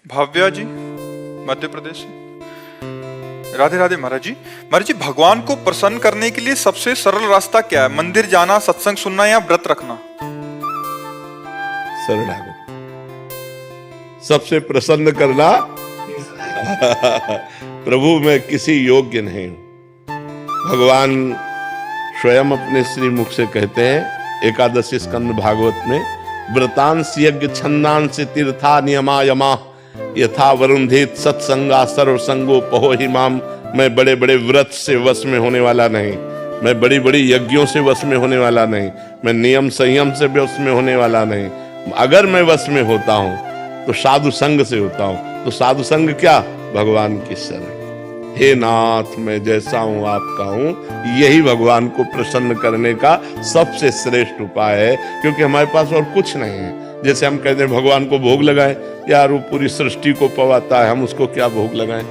भाव्या जी, मध्य प्रदेश से। राधे राधे महाराज जी। महाराज जी, भगवान को प्रसन्न करने के लिए सबसे सरल रास्ता क्या है? मंदिर जाना, सत्संग सुनना या व्रत रखना? शरणागत सबसे प्रसन्न करना। प्रभु मैं किसी योग्य नहीं हूं। भगवान स्वयं अपने श्री मुख से कहते हैं एकादशी स्कंद भागवत में, व्रतांश यज्ञ छंदांश तीर्था नियमा यमा यथा वरुंधित सत्संगा सर्वसंगो पहो ही माम। मैं बड़े बड़े व्रत से वश में होने वाला नहीं, मैं बड़ी बड़ी यज्ञों से वश में होने वाला नहीं, मैं नियम संयम से वश में होने वाला नहीं। अगर मैं वश में होता हूं तो साधु संग से होता हूं। तो साधु संग क्या? भगवान की शरण। हे नाथ मैं जैसा हूं आपका हूं, यही भगवान को प्रसन्न करने का सबसे श्रेष्ठ उपाय है। क्योंकि हमारे पास और कुछ नहीं है। जैसे हम कहते हैं भगवान को भोग लगाएं, यार वो पूरी सृष्टि को पवाता है, हम उसको क्या भोग लगाएं।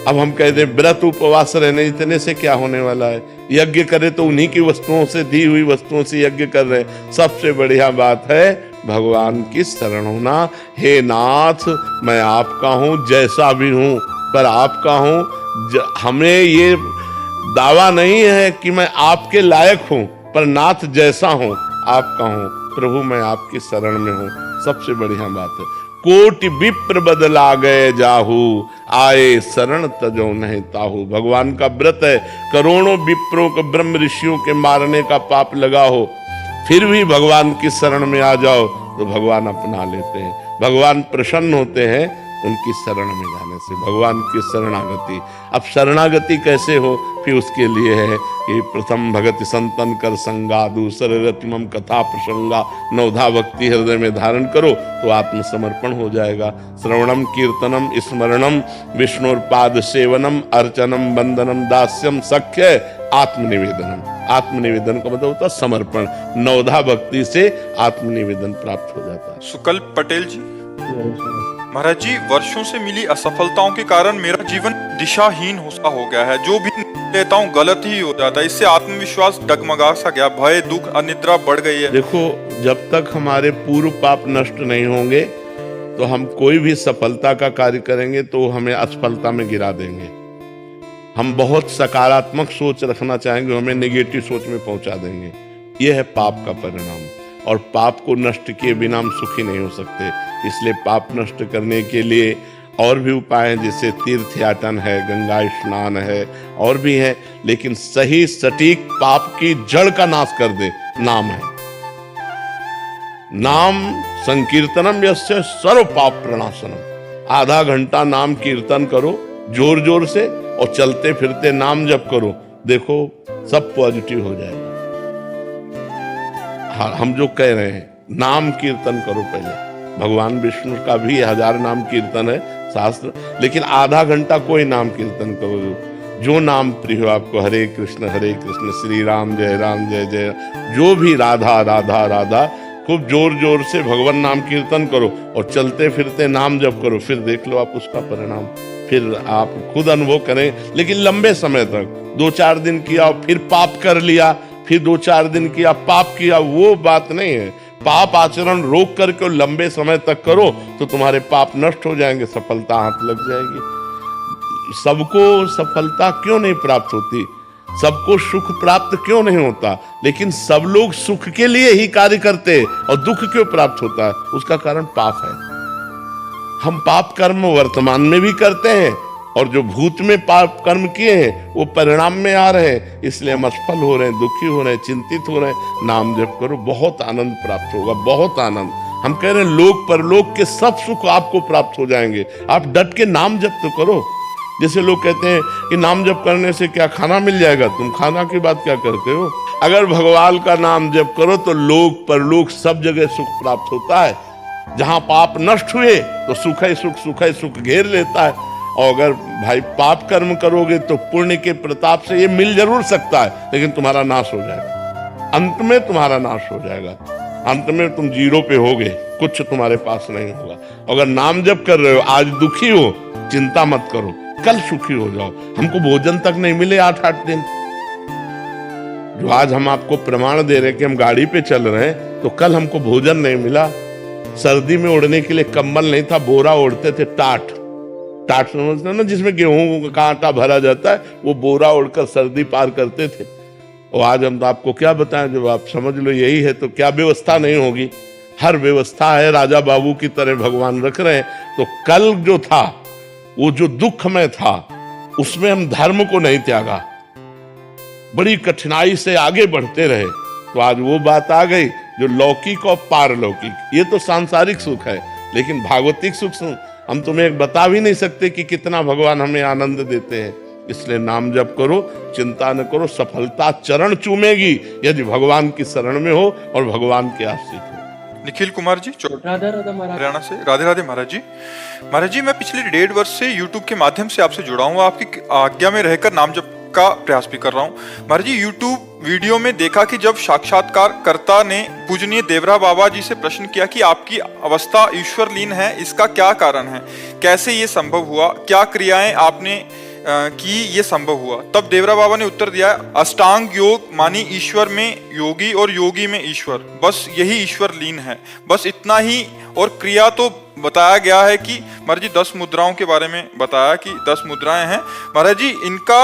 अब हम कहते हैं व्रत उपवास रहने इतने से क्या होने वाला है, यज्ञ करे तो उन्हीं की वस्तुओं से, दी हुई वस्तुओं से यज्ञ कर रहे हैं। सबसे बढ़िया बात है भगवान की शरण होना। हे नाथ मैं आपका हूं, जैसा भी हूं पर आपका हूं। हमें ये दावा नहीं है कि मैं आपके लायक हूं, पर नाथ जैसा हूं आपका हूं। प्रभु मैं आपकी शरण में हूं, सबसे बढ़िया बात है। कोटि विप्र बदला गए जाहू, आए शरण तजो नहीं ताहू। भगवान का व्रत है, करोड़ों विप्रों को ब्रह्म ऋषियों के मारने का पाप लगा हो, फिर भी भगवान की शरण में आ जाओ तो भगवान अपना लेते हैं। भगवान प्रसन्न होते हैं उनकी शरण में जाने से, भगवान की शरणागति। अब शरणागति कैसे हो? फिर उसके लिए है कि प्रथम भगति संतन कर संगा, दूसरे रतिमम कथा प्रसंगा, नवधा भक्ति हृदय में धारण करो तो आत्मसमर्पण हो जाएगा। श्रवणम कीर्तनम स्मरणम विष्णुपाद सेवनम अर्चनम वंदनम दास्यम सख्य आत्मनिवेदनम। आत्मनिवेदन का मतलब होता है समर्पण। नवधा भक्ति से आत्मनिवेदन प्राप्त हो जाता है। सुकल्प पटेल जी, महाराज जी, वर्षों से मिली असफलताओं के कारण मेरा जीवन दिशाहीन सा हो गया है। जो भी लेता हूँ गलत ही हो जाता है। इससे आत्मविश्वास डगमगा सा गया, भय दुख अनिद्रा बढ़ गई है। देखो, जब तक हमारे पूर्व पाप नष्ट नहीं होंगे तो हम कोई भी सफलता का कार्य करेंगे तो हमें असफलता में गिरा देंगे। हम बहुत सकारात्मक सोच रखना चाहेंगे, हमें नेगेटिव सोच में पहुंचा देंगे। यह है पाप का परिणाम। और पाप को नष्ट किए बिना हम सुखी नहीं हो सकते। इसलिए पाप नष्ट करने के लिए और भी उपाय हैं, जैसे तीर्थ याटन है, गंगा स्नान है, और भी है। लेकिन सही सटीक पाप की जड़ का नाश कर दे नाम है। नाम संकीर्तनम यस्य सर्व पाप प्रणाशनम। आधा घंटा नाम कीर्तन करो जोर जोर से, और चलते फिरते नाम जप करो, देखो सब पॉजिटिव हो जाएगा। हम जो कह रहे हैं नाम कीर्तन करो पहले। भगवान विष्णु का भी 1000 नाम कीर्तन है शास्त्र, लेकिन आधा घंटा कोई नाम कीर्तन करो जो नाम प्रिय हो आपको। हरे कृष्ण श्री राम जय जय, जो भी राधा राधा राधा, खूब जोर जोर से भगवान नाम कीर्तन करो और चलते फिरते नाम जप करो। फिर देख लो आप उसका परिणाम, फिर आप खुद अनुभव करें। लेकिन लंबे समय तक 2-4 दिन किया फिर पाप कर लिया, फिर 2-4 दिन किया पाप किया, वो बात नहीं है। पाप आचरण रोक करके लंबे समय तक करो तो तुम्हारे पाप नष्ट हो जाएंगे, सफलता हाथ लग जाएगी। सबको सफलता क्यों नहीं प्राप्त होती, सबको सुख प्राप्त क्यों नहीं होता? लेकिन सब लोग सुख के लिए ही कार्य करते और दुख क्यों प्राप्त होता है? उसका कारण पाप है। हम पाप कर्म वर्तमान में भी करते हैं और जो भूत में पाप कर्म किए हैं वो परिणाम में आ रहे हैं। इसलिए हम असफल हो रहे हैं, दुखी हो रहे हैं, चिंतित हो रहे हैं। नाम जप करो, बहुत आनंद प्राप्त होगा, बहुत आनंद। हम कह रहे हैं लोक परलोक के सब सुख आपको प्राप्त हो जाएंगे। आप डट के नाम जप तो करो। जैसे लोग कहते हैं कि नाम जप करने से क्या खाना मिल जाएगा, तुम खाना की बात क्या करते हो? अगर भगवान का नाम जप करो तो लोक परलोक सब जगह सुख प्राप्त होता है। जहां पाप नष्ट हुए तो सुख ही सुख घेर लेता है। और अगर भाई पाप कर्म करोगे तो पुण्य के प्रताप से ये मिल जरूर सकता है, लेकिन तुम्हारा नाश हो जाएगा। अंत में तुम्हारा नाश हो जाएगा, अंत में तुम जीरो पे होगे, कुछ तुम्हारे पास नहीं होगा। अगर नाम जप कर रहे हो, आज दुखी हो, चिंता मत करो, कल सुखी हो जाओ। हमको भोजन तक नहीं मिले 8-8 दिन, जो आज हम आपको प्रमाण दे रहे हैं कि हम गाड़ी पे चल रहे हैं, तो कल हमको भोजन नहीं मिला, सर्दी में ओढ़ने के लिए कंबल नहीं था, बोरा ओढ़ते थे, टाट। टाट समझते हो ना, जिसमें गेहूं का आटा भरा जाता है, वो बोरा ओढ़कर सर्दी पार करते थे। और आज हम तो आपको क्या बताएं, जब आप समझ लो यही है तो क्या व्यवस्था नहीं होगी। हर व्यवस्था है, राजा बाबू की तरह भगवान रख रहे हैं। तो कल जो था, वो जो दुख में था, उसमें हम धर्म को नहीं त्यागा, बड़ी कठिनाई से आगे बढ़ते रहे। तो आज वो बात आ गई जो लौकिक और पारलौकिक, ये तो सांसारिक सुख है, लेकिन भागवतिक सुख हम तुम्हें एक बता भी नहीं सकते कि कितना भगवान हमें आनंद देते हैं। इसलिए नाम जप करो, चिंता न करो, सफलता चरण चूमेगी यदि भगवान की शरण में हो और भगवान के आश्रित हो। निखिल कुमार जी, राधा राधा महाराज, हरियाणा से। राधे राधे महाराज जी। महाराज जी, मैं पिछले 1.5 वर्ष से यूट्यूब के माध्यम से आपसे जुड़ा हूँ, आपकी आज्ञा में रहकर नाम जप का प्रयास भी कर रहा हूँ। महाराज जी, यूट्यूब वीडियो में देखा कि जब साक्षात्कारकर्ता ने पूजनीय देवरा बाबा जी से प्रश्न किया कि आपकी अवस्था ईश्वर लीन है, इसका क्या कारण है, कैसे ये संभव हुआ, क्या क्रियाएं आपने की ये संभव हुआ, तब देवरा बाबा ने उत्तर दिया, अष्टांग योग मानी ईश्वर में योगी और योगी में ईश्वर, बस यही ईश्वर लीन है, बस इतना ही। और क्रिया तो बताया गया है कि महाराज जी 10 मुद्राओं के बारे में बताया कि 10 मुद्राएं हैं। महाराज जी, इनका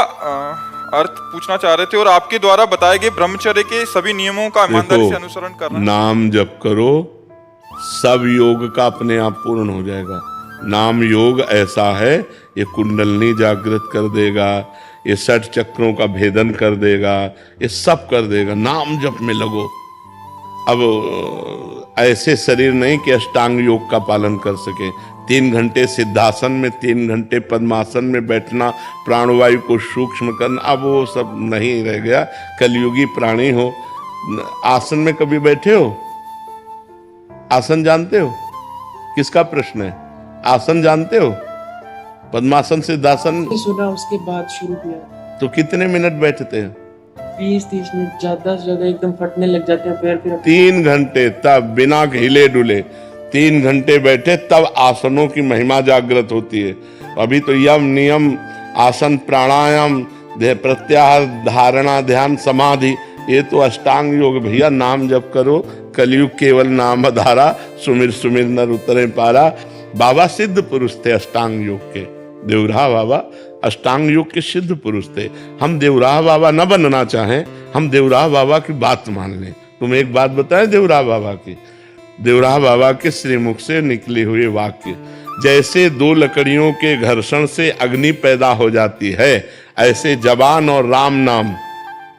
अर्थ पूछना चाह रहे थे, और आपके द्वारा बताए गए ब्रह्मचर्य के सभी नियमों का ईमानदारी से अनुसरण करना। नाम जप करो, सब योग का अपने आप पूर्ण हो जाएगा। नाम योग ऐसा है, ये कुंडलनी जागृत कर देगा, ये 60 चक्रों का भेदन कर देगा, ये सब कर देगा। नाम जप में लगो। अब ऐसे शरीर नहीं कि अष्टांग योग का पालन कर सके। 3 घंटे सिद्धासन में, 3 घंटे पद्मासन में बैठना, प्राणवायु को सूक्ष्म करना, अब वो सब नहीं रह गया। कलयुगी प्राणी हो। आसन में कभी बैठे हो? आसन जानते हो? किसका प्रश्न है? आसन जानते हो? पद्मासन सिद्धासन सुना, उसके बाद शुरू किया। तो कितने मिनट बैठते हैं? 20-30 मिनट, ज्यादा से ज्यादा एकदम फटने लग जाते हैं पैर। फिर 3 घंटे, तब बिना हिले डुले 3 घंटे बैठे, तब आसनों की महिमा जागृत होती है। अभी तो यम नियम, आसन, प्राणायाम, प्रत्याहार, धारणा, ध्यान, समाधि, ये तो अष्टांग योग। भैया नाम जप करो, कलयुग केवल नाम धारा, सुमिर सुमिर नर उतरे पारा। बाबा सिद्ध पुरुष थे अष्टांग योग के, देवराह बाबा अष्टांग योग के सिद्ध पुरुष थे। हम देवराह बाबा न बनना चाहें, हम देवराह बाबा की बात मान लें। तुम एक बात बताएं देवराह बाबा की, देवराह बाबा के श्रीमुख से निकले हुए वाक्य, जैसे 2 लकड़ियों के घर्षण से अग्नि पैदा हो जाती है, ऐसे जबान और राम नाम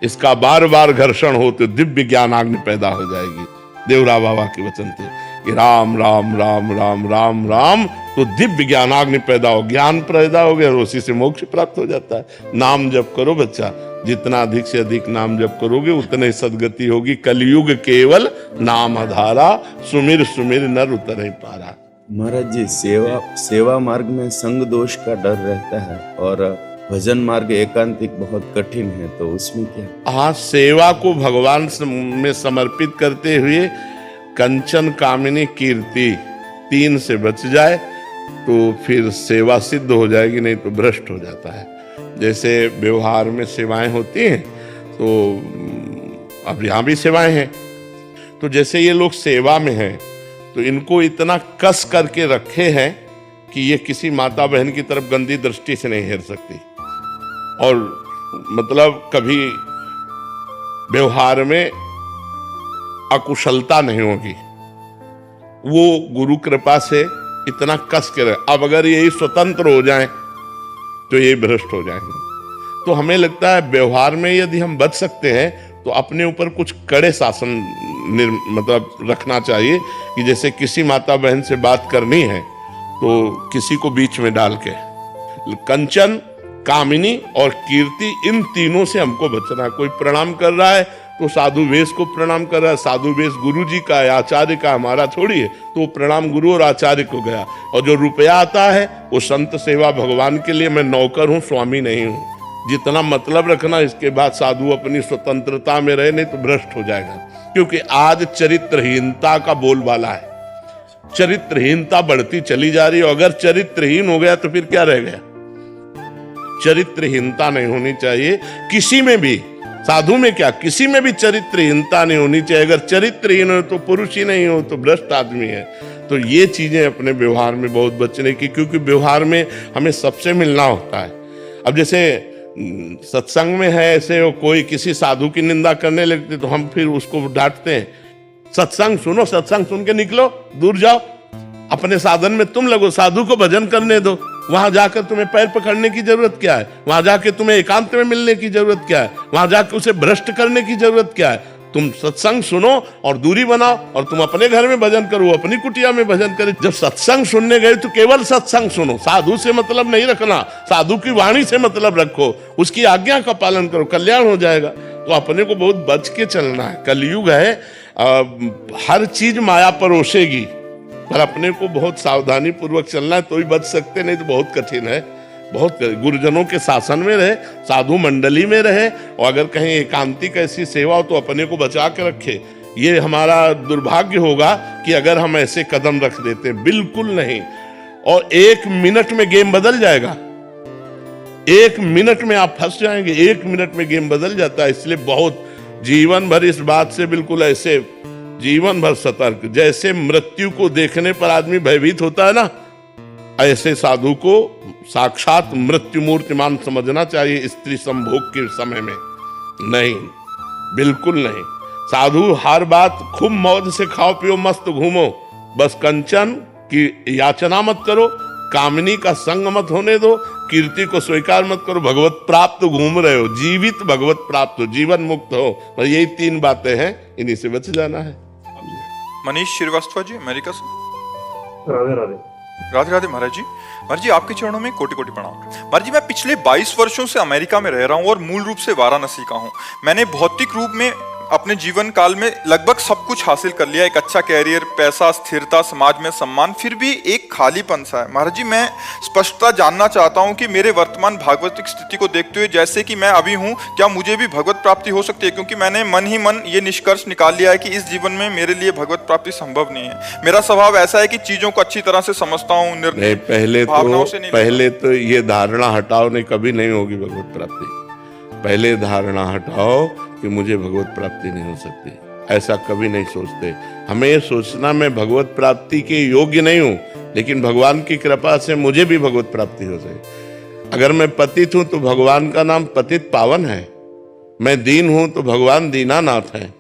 इसका बार बार घर्षण हो तो दिव्य ज्ञानाग्नि पैदा हो जाएगी। देवराह बाबा के वचन थे कि राम राम राम राम राम राम, तो दिव्य ज्ञानाग्नि पैदा हो, ज्ञान पैदा हो गया और उसी से मोक्ष प्राप्त हो जाता है। नाम जप करो बच्चा, जितना अधिक से अधिक नाम जप करोगे उतने सदगति होगी। कलयुग केवल नाम आधारा, सुमिर सुमिर नर उतरे पारा। महाराज जी, सेवा मार्ग में संग दोष का डर रहता है और भजन मार्ग एकांतिक बहुत कठिन है, तो उसमें क्या? हाँ, सेवा को भगवान में समर्पित करते हुए कंचन कामिनी कीर्ति 3 से बच जाए तो फिर सेवा सिद्ध हो जाएगी, नहीं तो भ्रष्ट हो जाता है। जैसे व्यवहार में सेवाएं होती हैं, तो अब यहाँ भी सेवाएं हैं, तो जैसे ये लोग सेवा में हैं तो इनको इतना कस करके रखे हैं कि ये किसी माता बहन की तरफ गंदी दृष्टि से नहीं हेर सकती, और मतलब कभी व्यवहार में अकुशलता नहीं होगी। वो गुरु कृपा से इतना कस के रहे। अब अगर यही स्वतंत्र हो जाएं तो ये भ्रष्ट हो जाएंगे। तो हमें लगता है व्यवहार में यदि हम बच सकते हैं तो अपने ऊपर कुछ कड़े शासन मतलब रखना चाहिए कि जैसे किसी माता बहन से बात करनी है तो किसी को बीच में डाल के, कंचन, कामिनी और कीर्ति, इन तीनों से हमको बचना है। कोई प्रणाम कर रहा है तो साधु वेश को प्रणाम कर रहा है, साधु वेश गुरु जी का है, आचार्य का, हमारा थोड़ी है, तो वो प्रणाम गुरु और आचार्य को गया। और जो रुपया आता है वो संत सेवा भगवान के लिए, मैं नौकर हूँ, स्वामी नहीं हूँ। जितना मतलब रखना, इसके बाद साधु अपनी स्वतंत्रता में रहे, नहीं तो भ्रष्ट हो जाएगा। क्योंकि आज चरित्रहीनता का बोलबाला है, चरित्रहीनता बढ़ती चली जा रही है। अगर चरित्रहीन हो गया तो फिर क्या रह गया? चरित्रहीनता नहीं होनी चाहिए किसी में भी, साधु में क्या, किसी में भी चरित्रहीनता नहीं होनी चाहिए। अगर चरित्रहीन हो तो पुरुष ही नहीं हो तो भ्रष्ट आदमी है। तो ये चीजें अपने व्यवहार में बहुत बचने की, क्योंकि व्यवहार में हमें सबसे मिलना होता है। अब जैसे सत्संग में है ऐसे, कोई किसी साधु की निंदा करने लगते तो हम फिर उसको डांटते हैं, सत्संग सुनो, सत्संग सुन के निकलो, दूर जाओ, अपने साधन में तुम लगो, साधु को भजन करने दो। वहां जाकर तुम्हें पैर पकड़ने की जरूरत क्या है? वहां जाके तुम्हें एकांत में मिलने की जरूरत क्या है? वहां जाकर उसे भ्रष्ट करने की जरूरत क्या है? तुम सत्संग सुनो और दूरी बनाओ, और तुम अपने घर में भजन करो, अपनी कुटिया में भजन करो। जब सत्संग सुनने गए तो केवल सत्संग सुनो, साधु से मतलब नहीं रखना, साधु की वाणी से मतलब रखो, उसकी आज्ञा का पालन करो, कल्याण हो जाएगा। तो अपने को बहुत बच के चलना है। कलयुग है, हर चीज माया परोसेगी, पर अपने को बहुत सावधानी पूर्वक चलना है, तो ही बच सकते, नहीं तो बहुत कठिन है। बहुत गुरुजनों के शासन में रहे, साधु मंडली में रहे, और अगर कहीं एकांतिक ऐसी सेवा हो तो अपने को बचा के रखे। ये हमारा दुर्भाग्य होगा कि अगर हम ऐसे कदम रख देते, बिल्कुल नहीं। और 1 मिनट में गेम बदल जाएगा, 1 मिनट में आप फंस जाएंगे, 1 मिनट में गेम बदल जाता है। इसलिए बहुत जीवन भर इस बात से बिल्कुल ऐसे जीवन भर सतर्क, जैसे मृत्यु को देखने पर आदमी भयभीत होता है ना, ऐसे साधु को साक्षात मृत्यु मूर्तिमान समझना चाहिए। स्त्री संभोग के समय में नहीं, बिल्कुल नहीं। साधु हर बात खूब मौज से खाओ पियो, मस्त घूमो, बस कंचन की याचना मत करो, कामनी का संग मत होने दो, कीर्ति को स्वीकार मत करो, भगवत प्राप्त घूम रहे हो, जीवित भगवत प्राप्त हो, जीवन मुक्त हो। बस यही 3 बातें हैं, इन्हीं से बच जाना है। मनीष श्रीवास्तव जी, अमेरिका से। राधे राधे। राधे राधे महाराज जी। महाराज जी, आपके चरणों में कोटि कोटि प्रणाम। महाराज जी, मैं पिछले 22 वर्षों से अमेरिका में रह रहा हूँ और मूल रूप से वाराणसी का हूँ। मैंने भौतिक रूप में अपने जीवन काल में लगभग सब कुछ हासिल कर लिया, एक अच्छा कैरियर, पैसा, स्थिरता, समाज में सम्मान, फिर भी एक खालीपन सा है। महाराज जी, मैं स्पष्टता जानना चाहता हूँ कि मेरे वर्तमान भागवतिक स्थिति को देखते हुए, जैसे कि मैं अभी हूँ, क्या मुझे भी भगवत प्राप्ति हो सकती है? क्योंकि मैंने मन ही मन ये निष्कर्ष निकाल लिया है कि इस जीवन में मेरे लिए भगवत प्राप्ति संभव नहीं है। मेरा स्वभाव ऐसा है कि चीजों को अच्छी तरह से समझता हूँ, नहीं, पहले तो ये धारणा हटाओ, नहीं कभी नहीं होगी भगवत प्राप्ति। पहले धारणा हटाओ कि मुझे भगवत प्राप्ति नहीं हो सकती, ऐसा कभी नहीं सोचते। हमें ये सोचना मैं भगवत प्राप्ति के योग्य नहीं हूं, लेकिन भगवान की कृपा से मुझे भी भगवत प्राप्ति हो जाए। अगर मैं पतित हूं तो भगवान का नाम पतित पावन है, मैं दीन हूं तो भगवान दीनानाथ है,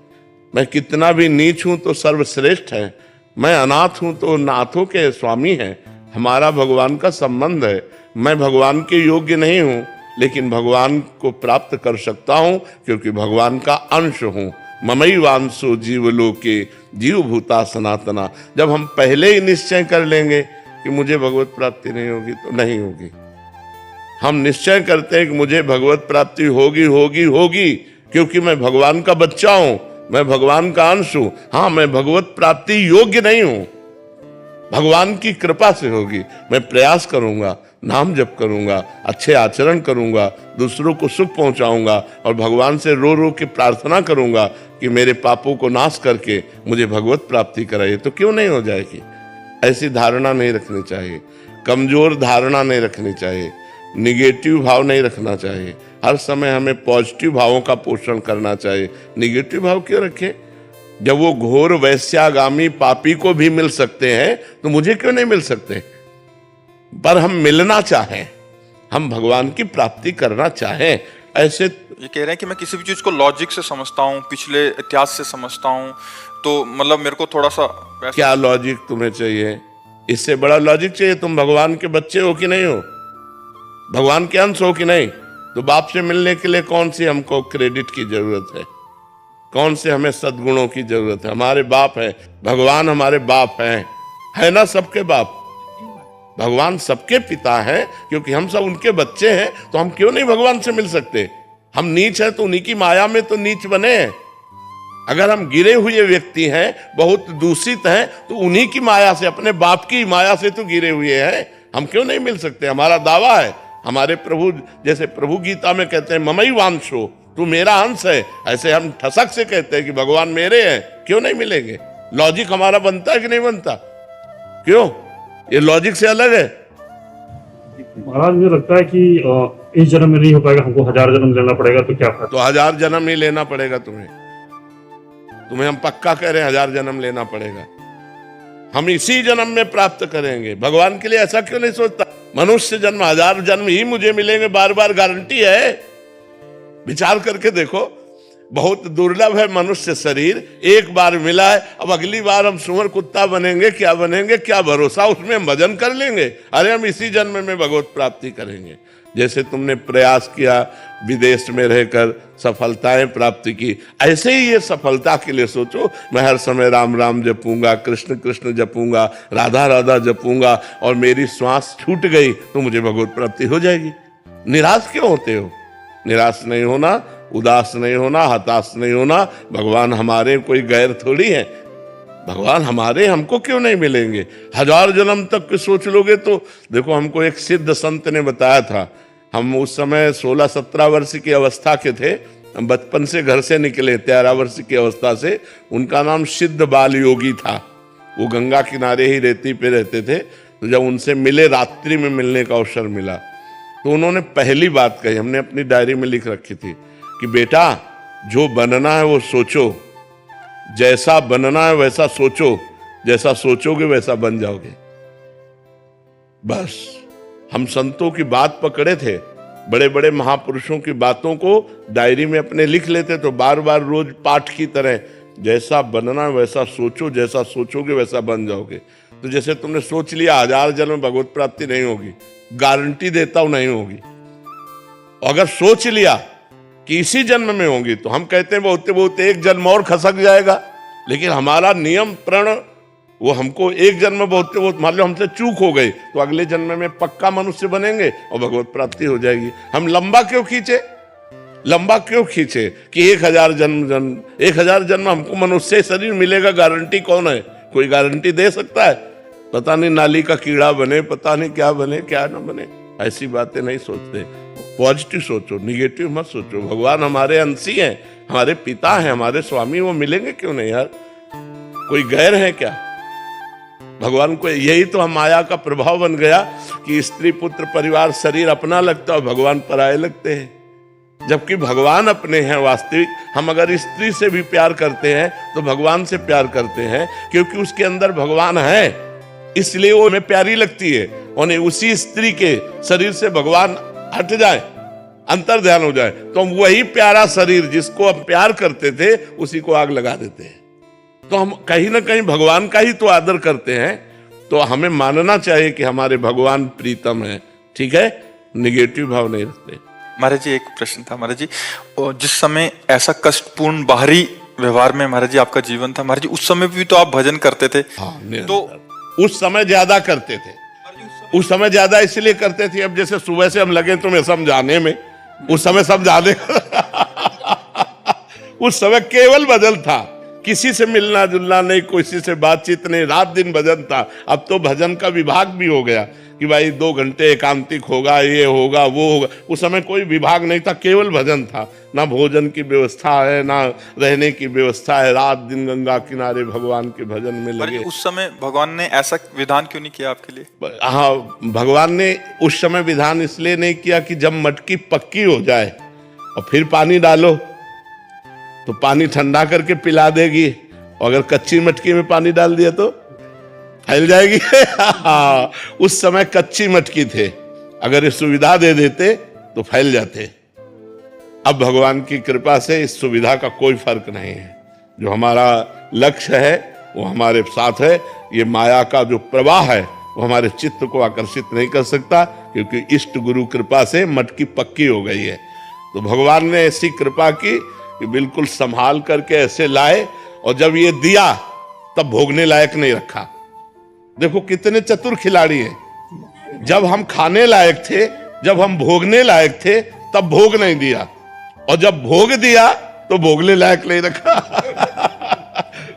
मैं कितना भी नीच हूं तो सर्वश्रेष्ठ है, मैं अनाथ हूं तो नाथों के स्वामी है। हमारा भगवान का संबंध है। मैं भगवान के योग्य नहीं हूं, लेकिन भगवान को प्राप्त कर सकता हूं, क्योंकि भगवान का अंश हूं। ममैवांशो जीवलोके जीव भूता सनातना। जब हम पहले ही निश्चय कर लेंगे कि मुझे भगवत प्राप्ति नहीं होगी, तो नहीं होगी। हम निश्चय करते हैं कि मुझे भगवत प्राप्ति होगी होगी होगी, क्योंकि मैं भगवान का बच्चा हूं, मैं भगवान का अंश हूं। हाँ, मैं भगवत प्राप्ति योग्य नहीं हूं, भगवान की कृपा से होगी। मैं प्रयास करूंगा, नाम जप करूंगा, अच्छे आचरण करूंगा, दूसरों को सुख पहुंचाऊंगा, और भगवान से रो रो के प्रार्थना करूंगा कि मेरे पापों को नाश करके मुझे भगवत प्राप्ति कराइए। तो क्यों नहीं हो जाएगी? ऐसी धारणा नहीं रखनी चाहिए, कमजोर धारणा नहीं रखनी चाहिए, निगेटिव भाव नहीं रखना चाहिए। हर समय हमें पॉजिटिव भावों का पोषण करना चाहिए। निगेटिव भाव क्यों रखें? जब वो घोर वैश्यागामी पापी को भी मिल सकते हैं, तो मुझे क्यों नहीं मिल सकते? पर हम मिलना चाहें, हम भगवान की प्राप्ति करना चाहें। ऐसे ये कह रहे हैं कि मैं किसी भी चीज को लॉजिक से समझता हूँ, पिछले इतिहास से समझता हूँ, तो मतलब मेरे को थोड़ा सा क्या लॉजिक तुम्हें चाहिए? इससे बड़ा लॉजिक चाहिए? तुम भगवान के बच्चे हो कि नहीं हो? भगवान के अंश हो कि नहीं? तो बाप से मिलने के लिए कौन सी हमको क्रेडिट की जरूरत है? कौन से हमें सद्गुणों की जरूरत है? हमारे बाप है, भगवान हमारे बाप हैं, है ना? सबके बाप, भगवान सबके पिता हैं, क्योंकि हम सब उनके बच्चे हैं। तो हम क्यों नहीं भगवान से मिल सकते? हम नीच हैं तो उन्हीं की माया में तो नीच बने हैं। अगर हम गिरे हुए व्यक्ति हैं, बहुत दूषित हैं, तो उन्हीं की माया से, अपने बाप की माया से तो गिरे हुए हैं। हम क्यों नहीं मिल सकते? हमारा दावा है। हमारे प्रभु, जैसे प्रभु गीता में कहते हैं ममैवांशो, तू मेरा अंश है, ऐसे हम ठसक से कहते हैं कि भगवान मेरे हैं। क्यों नहीं मिलेंगे? लॉजिक हमारा बनता है कि नहीं बनता? क्यों? ये लॉजिक से अलग है। महाराज, मुझे लगता है कि इस जन्म में नहीं हो पाएगा, हमको 1000 जन्म लेना पड़ेगा। तो क्या फायदा? तो 1000 जन्म ही लेना पड़ेगा तुम्हें हम पक्का कह रहे हैं, 1000 जन्म लेना पड़ेगा। हम इसी जन्म में प्राप्त करेंगे। भगवान के लिए ऐसा क्यों नहीं सोचता? मनुष्य जन्म, 1000 जन्म ही मुझे मिलेंगे, बार बार गारंटी है? विचार करके देखो, बहुत दुर्लभ है मनुष्य शरीर, एक बार मिला है, अब अगली बार हम सुअर कुत्ता बनेंगे, क्या बनेंगे, क्या भरोसा उसमें हम भजन कर लेंगे? अरे हम इसी जन्म में भगवत प्राप्ति करेंगे। जैसे तुमने प्रयास किया विदेश में रहकर सफलताएं प्राप्त की, ऐसे ही ये सफलता के लिए सोचो, मैं हर समय राम राम जपूंगा, कृष्ण कृष्ण जपूंगा, राधा राधा जपूंगा, और मेरी श्वास छूट गई तो मुझे भगवत प्राप्ति हो जाएगी। निराश क्यों होते हो? निराश नहीं होना, उदास नहीं होना, हताश नहीं होना। भगवान हमारे कोई गैर थोड़ी है, भगवान हमारे, हमको क्यों नहीं मिलेंगे? 1000 जन्म तक के सोच लोगे तो देखो, हमको एक सिद्ध संत ने बताया था, हम उस समय 16-17 वर्ष की अवस्था के थे, हम बचपन से घर से निकले 13 वर्ष की अवस्था से। उनका नाम सिद्ध बाल योगी था, वो गंगा किनारे ही रेती पे रहते थे। तो जब उनसे मिले, रात्रि में मिलने का अवसर मिला, तो उन्होंने पहली बात कही, हमने अपनी डायरी में लिख रखी थी कि बेटा, जो बनना है वो सोचो, जैसा बनना है वैसा सोचो, जैसा सोचोगे वैसा बन जाओगे। बस हम संतों की बात पकड़े थे, बड़े बड़े महापुरुषों की बातों को डायरी में अपने लिख लेते, तो बार बार रोज पाठ की तरह, जैसा बनना है वैसा सोचो, जैसा सोचोगे वैसा बन जाओगे। तो जैसे तुमने सोच लिया 1000 जन्म भगवत प्राप्ति नहीं होगी, गारंटी देता हूं नहीं होगी। अगर सोच लिया कि इसी जन्म में होंगी, तो हम कहते हैं बहुत बहुत एक जन्म और खसक जाएगा, लेकिन हमारा नियम प्रण वो हमको एक जन्म बहुत मान लो हमसे चूक हो गई, तो अगले जन्म में पक्का मनुष्य बनेंगे और भगवत प्राप्ति हो जाएगी। हम लंबा क्यों खींचे कि 1000 जन्म हमको मनुष्य शरीर मिलेगा, गारंटी कौन है? कोई गारंटी दे सकता है? पता नहीं नाली का कीड़ा बने, पता नहीं क्या बने क्या ना बने, ऐसी बातें नहीं सोचते। पॉजिटिव सोचो, निगेटिव मत सोचो। भगवान हमारे अंशी हैं, हमारे पिता हैं, हमारे स्वामी, वो मिलेंगे क्यों नहीं यार? कोई गैर है क्या? भगवान को यही तो हम माया का प्रभाव बन गया कि स्त्री पुत्र परिवार शरीर अपना लगता है, भगवान पराये लगते हैं। जबकि भगवान अपने हैं वास्तविक। हम अगर स्त्री से भी प्यार करते हैं तो भगवान से प्यार करते हैं, क्योंकि उसके अंदर भगवान है, इसलिए वो हमें प्यारी लगती है। और उसी स्त्री के शरीर से भगवान हट जाए, अंतर ध्यान हो जाए, तो हम वही प्यारा शरीर जिसको हम प्यार करते थे उसी को आग लगा देते हैं। तो हम कहीं ना कहीं भगवान का ही तो आदर करते हैं। तो हमें मानना चाहिए कि हमारे भगवान प्रीतम है, ठीक है, निगेटिव भाव नहीं रखते। महाराज जी, एक प्रश्न था महाराज जी, जिस समय ऐसा कष्टपूर्ण बाहरी व्यवहार में महाराज जी आपका जीवन था, महाराज जी उस समय भी तो आप भजन करते थे। हाँ, तो उस समय ज्यादा करते थे, उस समय ज्यादा इसलिए करते थे, अब जैसे सुबह से हम लगे तुम्हें समझाने में, उस समय समझाने उस समय केवल भजन था, किसी से मिलना जुलना नहीं, किसी से बातचीत नहीं, रात दिन भजन था। अब तो भजन का विभाग भी हो गया कि भाई 2 घंटे एकांतिक होगा, ये होगा वो होगा। उस समय कोई विभाग नहीं था, केवल भजन था। ना भोजन की व्यवस्था है, ना रहने की व्यवस्था है, रात दिन गंगा किनारे भगवान के भजन में लगे। उस समय भगवान ने ऐसा विधान क्यों नहीं किया आपके लिए? हाँ, भगवान ने उस समय विधान इसलिए नहीं किया कि जब मटकी पक्की हो जाए और फिर पानी डालो तो पानी ठंडा करके पिला देगी, और अगर कच्ची मटकी में पानी डाल दिया तो फैल जाएगी। उस समय कच्ची मटकी थे, अगर ये सुविधा दे देते तो फैल जाते। अब भगवान की कृपा से इस सुविधा का कोई फर्क नहीं है। जो हमारा लक्ष्य है वो हमारे साथ है। ये माया का जो प्रवाह है वो हमारे चित्त को आकर्षित नहीं कर सकता, क्योंकि इष्ट गुरु कृपा से मटकी पक्की हो गई है। तो भगवान ने ऐसी कृपा की कि बिल्कुल संभाल करके ऐसे लाए, और जब ये दिया तब भोगने लायक नहीं रखा। देखो कितने चतुर खिलाड़ी हैं। जब हम खाने लायक थे, जब हम भोगने लायक थे, तब भोग नहीं दिया, और जब भोग दिया तो भोगने लायक नहीं रखा।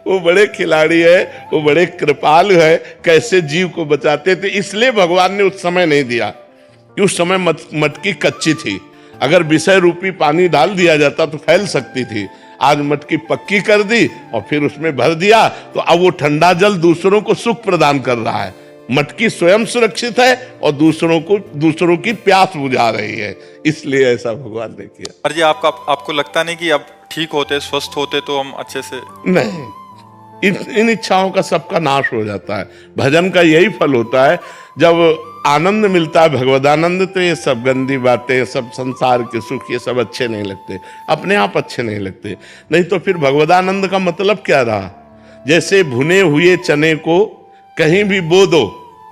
वो बड़े खिलाड़ी है, वो बड़े कृपालु है, कैसे जीव को बचाते थे। इसलिए भगवान ने उस समय नहीं दिया कि उस समय मटकी कच्ची थी। अगर विषय रूपी पानी डाल दिया जाता तो फैल सकती थी। आज मटकी पक्की कर दी और फिर उसमें भर दिया, तो अब वो ठंडा जल दूसरों को सुख प्रदान कर रहा है। मटकी स्वयं सुरक्षित है और दूसरों की प्यास बुझा रही है। इसलिए ऐसा भगवान ने किया। अरे जी, आपको लगता नहीं कि अब ठीक होते, स्वस्थ होते तो हम अच्छे से? नहीं, इन इच्छाओं का सबका नाश हो जाता है। भजन का यही फल होता है, जब आनंद मिलता है भगवदानंद, तो ये सब गंदी बातें, सब संसार के सुख, ये सब अच्छे नहीं लगते, अपने आप अच्छे नहीं लगते। नहीं तो फिर भगवदानंद का मतलब क्या रहा? जैसे भुने हुए चने को कहीं भी बो दो,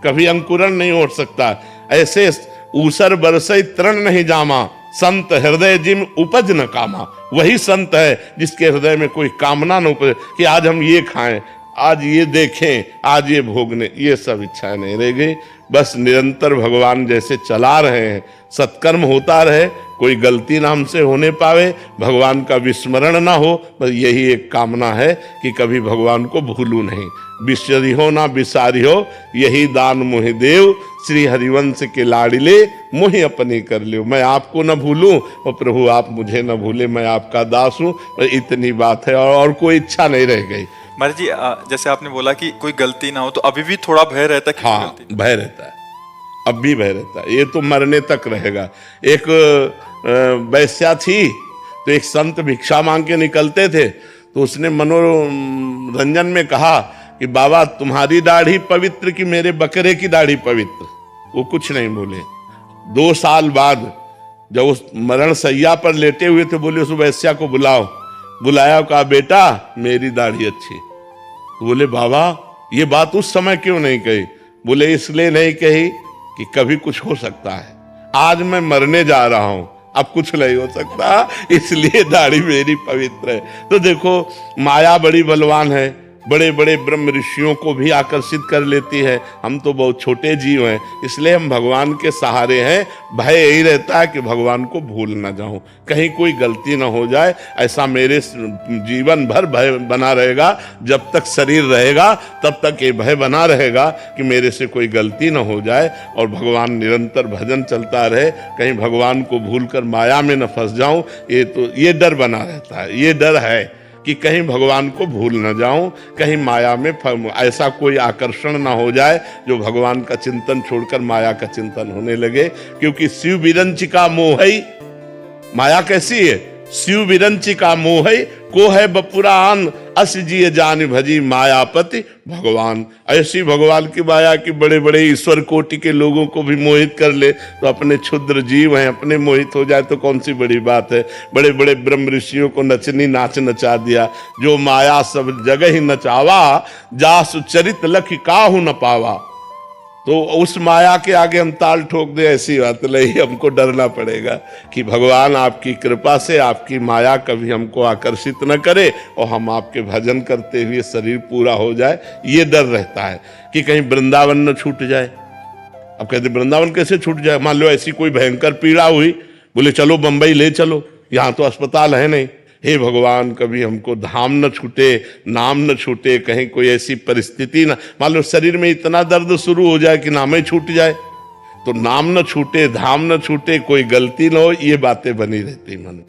कभी अंकुरण नहीं हो सकता, ऐसे ऊसर बरसई तृण नहीं जामा, संत हृदय जिम उपज न कामा। वही संत है जिसके हृदय में कोई कामना न उपज, कि आज हम ये खाएं, आज ये देखें, आज ये भोगने, ये सब इच्छाएं नहीं रह गई। बस निरंतर भगवान जैसे चला रहे हैं, सत्कर्म होता रहे, कोई गलती ना हमसे होने पावे, भगवान का विस्मरण ना हो, बस यही एक कामना है कि कभी भगवान को भूलूं नहीं। बिसरी हो ना बिसारी हो, यही दान मोहि देव, श्री हरिवंश के लाडिले मोहि अपनी कर लियो। मैं आपको न भूलूं और प्रभु आप मुझे न भूले, मैं आपका दास हूं, इतनी बात है, और कोई इच्छा नहीं रह गई। महाराज जी, जैसे आपने बोला कि कोई गलती ना हो, तो अभी भी थोड़ा भय रहता है? हाँ, भय रहता है, अब भी भय रहता है, ये तो मरने तक रहेगा। एक वैश्या थी, तो एक संत भिक्षा मांग के निकलते थे, तो उसने मनोरंजन में कहा कि बाबा तुम्हारी दाढ़ी पवित्र कि मेरे बकरे की दाढ़ी पवित्र? वो कुछ नहीं बोले। 2 साल बाद जब उस मरण सैया पर लेटे हुए थे, बोले उस वैश्या को बुलाओ। बुलाया, कहा बेटा मेरी दाढ़ी अच्छी। तो बोले बाबा ये बात उस समय क्यों नहीं कही? बोले इसलिए नहीं कही कि कभी कुछ हो सकता है, आज मैं मरने जा रहा हूं, अब कुछ नहीं हो सकता, इसलिए दाढ़ी मेरी पवित्र है। तो देखो माया बड़ी बलवान है, बड़े बड़े ब्रह्म ऋषियों को भी आकर्षित कर लेती है। हम तो बहुत छोटे जीव हैं, इसलिए हम भगवान के सहारे हैं। भय यही रहता है कि भगवान को भूल ना जाऊं, कहीं कोई गलती ना हो जाए, ऐसा मेरे जीवन भर भय बना रहेगा। जब तक शरीर रहेगा तब तक ये भय बना रहेगा कि मेरे से कोई गलती ना हो जाए, और भगवान निरंतर भजन चलता रहे, कहीं भगवान को भूल कर माया में न फंस जाऊं। ये डर बना रहता है, ये डर है कि कहीं भगवान को भूल न जाऊं, कहीं माया में ऐसा कोई आकर्षण ना हो जाए जो भगवान का चिंतन छोड़कर माया का चिंतन होने लगे। क्योंकि शिव विरंचिका मोहई, माया कैसी है? शिव विरंचिका मोहई को है बपुरान, अस जिय जान भजी मायापति भगवान। ऐसी भगवान की माया की बड़े बड़े ईश्वर कोटि के लोगों को भी मोहित कर ले, तो अपने क्षुद्र जीव हैं, अपने मोहित हो जाए तो कौन सी बड़ी बात है। बड़े बड़े ब्रह्म ऋषियों को नचनी नाच नचा दिया, जो माया सब जगह ही नचावा, जासु चरित लख काहू न पावा। तो उस माया के आगे हम ताल ठोक दे, ऐसी बात नहीं, हमको डरना पड़ेगा कि भगवान आपकी कृपा से आपकी माया कभी हमको आकर्षित न करे, और हम आपके भजन करते हुए शरीर पूरा हो जाए, ये डर रहता है कि कहीं वृंदावन न छूट जाए। अब कहते वृंदावन कैसे छूट जाए? मान लो ऐसी कोई भयंकर पीड़ा हुई, बोले चलो बंबई ले चलो, यहाँ तो अस्पताल है नहीं। हे भगवान कभी हमको धाम न छूटे, नाम न छूटे, कहीं कोई ऐसी परिस्थिति ना, मान लो शरीर में इतना दर्द शुरू हो जाए कि नाम ही छूट जाए, तो नाम न छूटे, धाम न छूटे, कोई गलती न हो, ये बातें बनी रहती मन में।